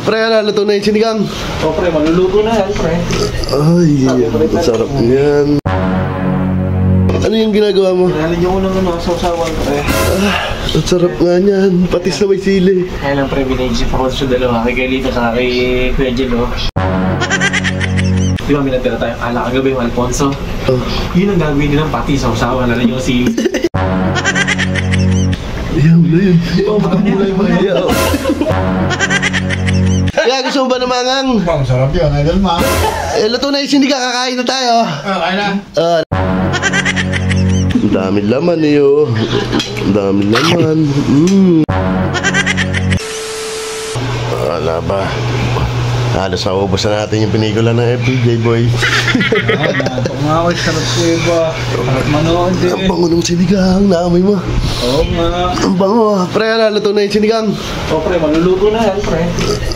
pre, luto na yung sinigang. O pre, maluluto na yan pre. Ay, sarap yan. Ano yung ginagawa mo? Kinalin niyo ko ng sausawan pre. Ang sarap nga yan, patis na may sili. Kaya lang pre, binayisip ako sa dalawa. Kay Galita sa kay Kuya Jello. Di ba minatira tayo alak kagabi yung Alfonso? Yun ang gagawin nilang pati sausawan na rin yung sili. Ayaw na yun. Magkamulay mo ayaw. Kaya gusto mo ba ng mangang? Ang sarap yun, idol ma. Luto na yung sinigang, kakain na tayo. Kakain na. Ang daming laman eh oh. Ang daming laman. Wala ba? Halos naubos na natin yung pelikula ng FPJ boy. Ito nga ako, sarap ko iba. Sarap manood eh. Ang bango ng sinigang, naamoy mo. Oo nga. Ang bango. Pre, luto na yung sinigang. O pre, maluluto na yan pre.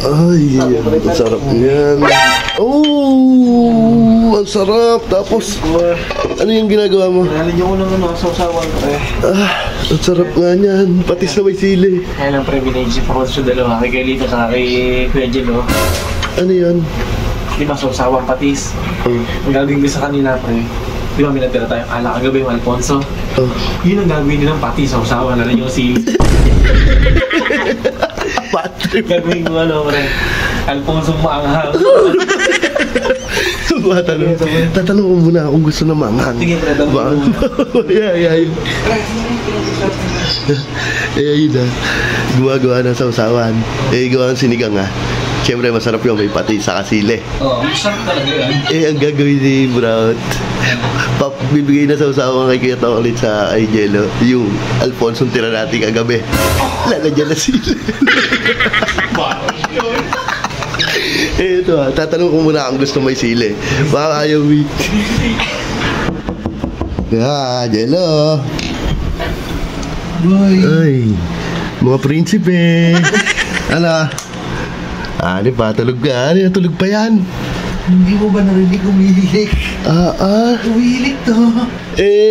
Ay, ang sarap yan. Oh, ang sarap. Tapos, ano yung ginagawa mo? Kinalin niyo ko ng sausawan pre. Ang sarap nga yan. Patis na may sili. Kaya lang pre, binayisip ako sa dalawa. Kay Galita sa kay Kuya Jello. Ano yan? Di ba sausawang patis? Ang gagawin ko sa kanila pre. Di ba minatira tayo alak kagabi yung Alfonso? Yun ang gagawin nilang pati sausawan na rin yung sili. Gagawin ko ano pre. Alfonso maanghang. Tatanong ko muna kung gusto na manghang. Sige pre, tanong mo. Yeah. Yun na. Gumagawa ng sausawan. Gawa ng sinigang ah. Siyempre masarap yung may pati sa kasile. Oo, masarap talaga yan. Ang gagawin ni Brown, bibigay na sausawan kay Kuya Tom ulit sa ay Jello. Yung Alfonso tira natin kagabi. Lalagyan na sila. Ito tatanong ko muna kung gusto may sili. Baka ayaw wait. Jello. Boy. Ay, mga prinsipe. Ano? Ano pa? Tulog ka? Ano? Tulog pa yan? Hindi mo ba narinig umihilik? Umihilik to.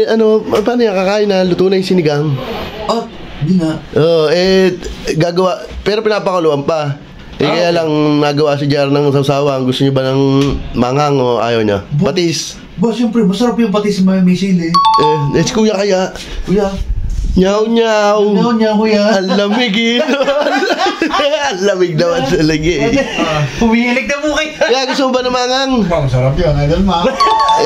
Ano? Paano yung kakain na? Luto na yung sinigang? Hindi nga. Gagawa. Pero pinapakuluan pa. Kaya lang nagawa si Jar ng sausawan. Gusto niyo ba ng manghang o ayaw niya? Patis. Siyempre, masarap yung patis may sili. Si Kuya kaya. Kuya. Nyaw. Kuya. Ang lamig eh. Ang lamig naman sa lagi eh. Humihilig na po kayo. Kaya gusto mo ba ng mangang? Ang sarap yun, idol ma.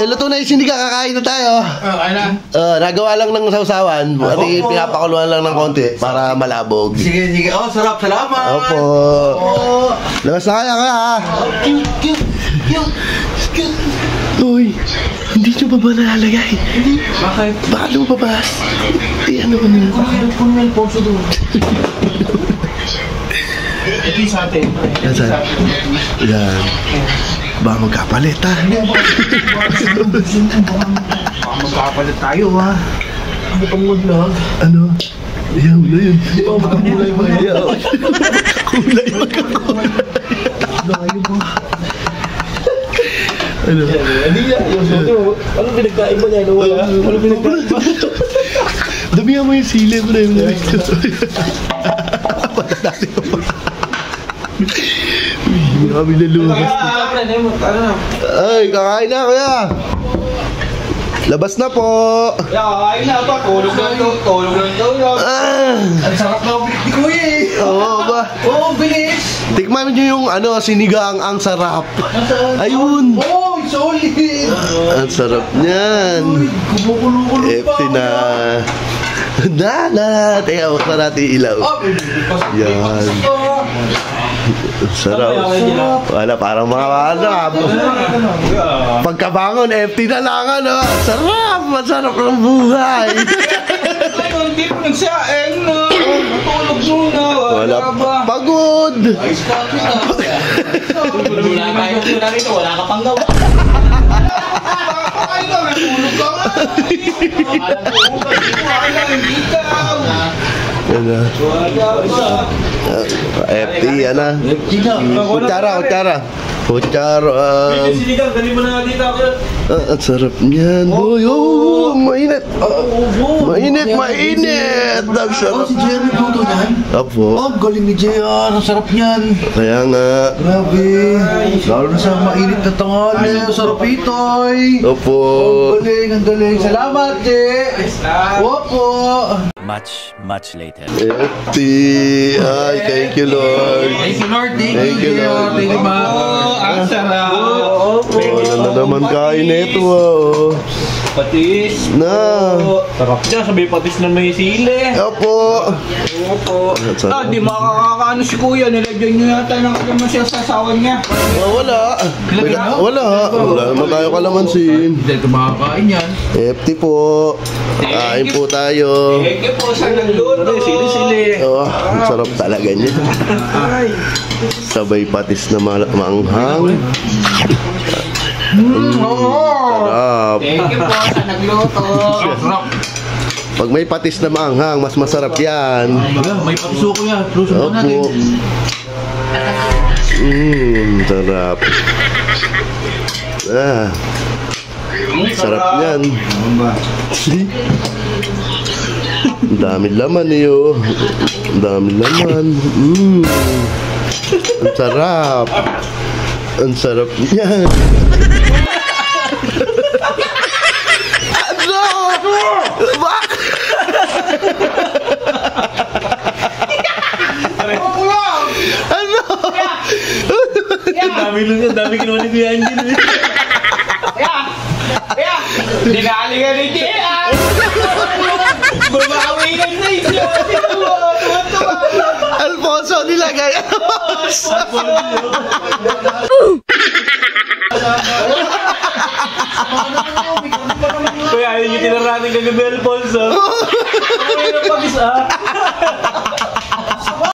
Luto na yung sinigang, kakain na tayo. Kakain na. Nagawa lang ng sausawan. At pinapakuluan lang ng konti para malabog. Sige. Sarap. Salamat. Opo. Labas na kaya ha. Uy, hindi nyo ba nalalagay? Hindi. Bakit? Baka lumabas. Ano ba nila? Kung may Alfonso doon. Ito yung sa atin. Yan. Baka magkapalit ha. Baka magkapalit tayo ha. Ano pang mag-vlog? Ano? Ayaw na yun. Magkakulay mo Ayaw. Magkakulay. Layo mo. Ano? Hindi na, yung soto. Anong pinagkaiba niya? Anong pinagkaiba? Damihan mo yung sili mo na yung natin ko pa. Hindi kami nalumas. Ay, kakain na kuya. Labas na po. Kakain na ba? Tulog lang. Ang sarap na ulit ni Kuya eh. Oo ba? Oo, bilis. Tikman nyo yung sinigang ang sarap. Ayun. Oh, solid. Ang sarap niyan. Kumukulo-kulo pa. Empty na. Teka, huwag na natin ilaw. Yan. Sarap. Wala, parang mga pagkabangon, empty na lang Sarap! Masarap ng buhay. Hindi mo nagsaing na. Matulog muna. Wala pa. Pagod! Wala tayo rito. Wala ka pang gawa. Ay, natulog ka nga. FT, Kutsara. Kutsara. Sinigang, dali mo na dito ako. Ang sarap niyan. Boy, mainit. Mainit. Ang sarap. Si Jerry luto niyan? Apo. Oh, galing ni JR. Ang sarap niyan. Kaya nga. Grabe. Lalo na sa mainit na tanghali. Ang sarap ito, ay. Opo. Ang galing. Salamat, Je. Opo. Much later. Ay, thank you, Lord. Thank you, Lord. Thank you, Lord. Thank you, Ma. Ang sarap. Ano na naman kain nito, oh. Patis. Na. Sarap niya, sabay patis na may sili. Opo. Opo. Ang sarap. Di makakakaano si Kuya, nilagyan niyo yata ng kalaman siya sa asawa niya. Wala. Wala naman tayo kalamansin. Hindi ito makakain yan. FT po. Kain po tayo. Thank you po sa nagluto. Sili-sili. Oh, ang sarap talaga niya. Sabay patis na maanghang. Sarap. Thank you po sa nagluto. Pag may patis na maanghang, mas masarap yan. May pagsuko yan. Lusuko natin. Opo. Sarap. Sarap yan. Ang dami laman niyo. Ang dami laman. Ang sarap. Ang sarap yan. Ano? Bakit? Ano? Dami kinuha ni Kuya Angel. Dinali ka ni Kuya. Bumawi ka na isyo. Alfonso nilagay. Kuya, ayun yung tinarating kagabi, Alfonso. Ano yung pag-isa?